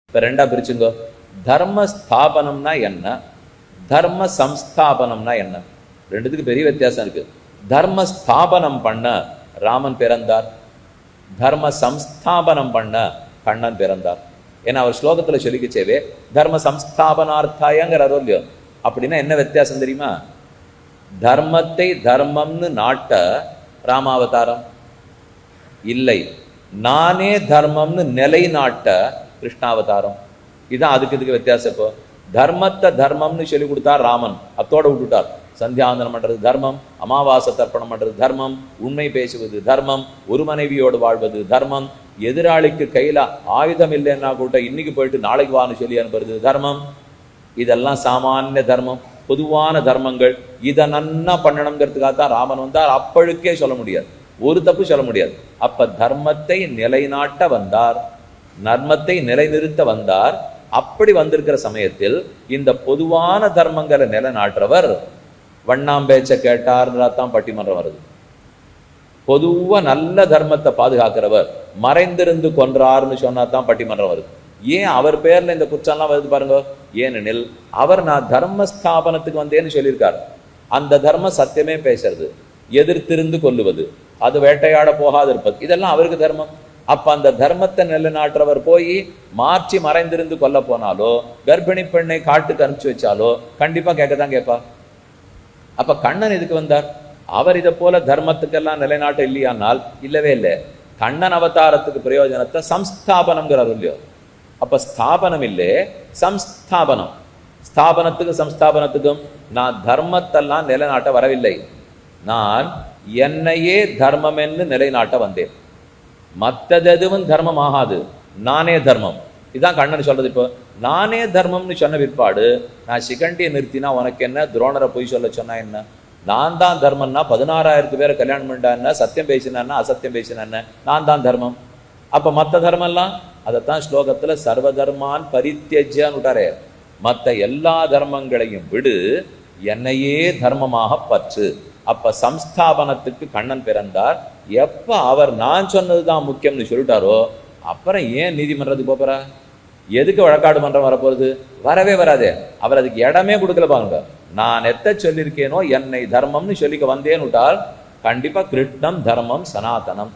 இப்போ ரெண்டா பிரிச்சுங்க. தர்ம ஸ்தாபனம்னா என்ன, தர்ம சம்ஸ்தாபனம்னா என்ன? ரெண்டுத்துக்கு பெரிய வித்தியாசம் இருக்கு. தர்ம ஸ்தாபனம் பண்ண ராமன் பிறந்தார், தர்ம சம்ஸ்தாபனம் பண்ண கண்ணன் பிறந்தார். ஏன்னா அவர் ஸ்லோகத்தில் சொல்லிக்கச்சேவே தர்ம சம்ஸ்தாபனார்த்தாயங்கிற அருள்யம். அப்படின்னா என்ன வித்தியாசம் தெரியுமா? தர்மத்தை தர்மம்னு நாட்ட ராமாவதாரம் இல்லை, நானே தர்மம்னு நிலை நாட்ட கிருஷ்ணாவதாரம். இதுதான் அதுக்கு இதுக்கு வித்தியாசம். இப்போ தர்மத்தை தர்மம்னு சொல்லி கொடுத்தார் ராமன், அத்தோட விட்டுட்டார். சந்தியாவந்தனம் பண்றது தர்மம், அமாவாசை தர்ப்பணம் பண்றது தர்மம், உண்மை பேசுவது தர்மம், ஒரு மனைவியோடு வாழ்வது தர்மம், எதிராளிக்கு கையில ஆயுதம் இல்லைன்னா கூட இன்னைக்கு போயிட்டு நாளைக்கு வான்னு சொல்லி அனுப்புறது தர்மம். இதெல்லாம் சாமானிய தர்மம், பொதுவான தர்மங்கள். இதை நன்னா பண்ணணுங்கிறதுக்காக தான் ராமன் வந்தார். அப்பழுக்கே சொல்ல முடியாது, ஒரு தப்பு சொல்ல முடியாது. அப்ப தர்மத்தை நிலைநாட்ட வந்தார், நர்மத்தை நிலைநிறுத்த வந்தார். அப்படி வந்திருக்கிற சமயத்தில் இந்த பொதுவான தர்மங்களை நிலைநாட்டுறவர் வண்ணாம்பேச்ச கேட்டார்தான் பட்டிமன்றம் வருது. பொதுவா நல்ல தர்மத்தை பாதுகாக்கிறவர் மறைந்திருந்து கொன்றார்னு சொன்னா தான் பட்டிமன்றம் வருது. ஏன் அவர் பேர்ல இந்த குற்றம்லாம் வருது பாருங்க. ஏனெனில் அவர் நான் தர்ம ஸ்தாபனத்துக்கு வந்தேன்னு சொல்லியிருக்கார். அந்த தர்ம சத்தியமே பேசுறது, எதிர்த்திருந்து கொல்லுவது, அது வேட்டையாட போகாது இருப்பது, இதெல்லாம் அவருக்கு தர்மம். அப்ப அந்த தர்மத்தை நிலைநாட்டுறவர் போய் மாற்றி மறைந்திருந்து கொல்ல போனாலோ, கர்ப்பிணி பெண்ணை காட்டுக்கு அனுப்பிச்சு வச்சாலோ கண்டிப்பா கேட்கத்தான் கேட்பா. அப்ப கண்ணன் இதுக்கு வந்தார். அவர் இதை போல தர்மத்துக்கெல்லாம் நிலைநாட்ட இல்லையானால் இல்லவே இல்லை. கண்ணன் அவதாரத்துக்கு பிரயோஜனத்தை சம்ஸ்தாபனம்ங்கிறார் இல்லையோ. அப்ப ஸ்தாபனம் இல்லை, சம்ஸ்தாபனம். ஸ்தாபனத்துக்கும் சம்ஸ்தாபனத்துக்கும் நான் தர்மத்தெல்லாம் நிலைநாட்ட வரவில்லை, நான் என்னையே தர்மம் என்று நிலைநாட்ட வந்தேன். மற்றது எதுவும் தர்மம் ஆகாது, நானே தர்மம். இதுதான் கண்ணன் சொல்றது. இப்போ நானே தர்மம்னு சொன்ன பிற்பாடு நான் சிகண்டியை நிறுத்தினா உனக்கு என்ன, துரோணரை பொய் சொல்ல சொன்னா என்ன? நான் தான் தர்மம்னா 16,000 பேரை கல்யாணம் பண்ணா என்ன, சத்தியம் பேசினா அசத்தியம் பேசினா என்ன, நான் தான் தர்மம். அப்ப மற்ற தர்மம் எல்லாம், அதைத்தான் ஸ்லோகத்துல சர்வதர்மான் பரித்தியஜ்யான்னு விட்டாரே, மற்ற எல்லா தர்மங்களையும் விடு, என்னையே தர்மமாக பற்று. அப்ப சம்ஸ்தாபனத்துக்கு கண்ணன் பிறந்தார். எப்ப அவர் நான் சொன்னதுதான் முக்கியம்னு சொல்லிட்டாரோ அப்புறம் ஏன் நீதிமன்றத்துக்கு போறா? எதுக்கு வழக்காடு மன்றம் வரப்போறது? வரவே வராதே. அவர் அதுக்கு இடமே கொடுக்கல பாருங்க. நான் எத்த சொல்லியிருக்கேனோ என்னை தர்மம்னு சொல்லிக்க வந்தேன்னு விட்டால் கண்டிப்பா கிருஷ்ணம் தர்மம் சனாதனம்.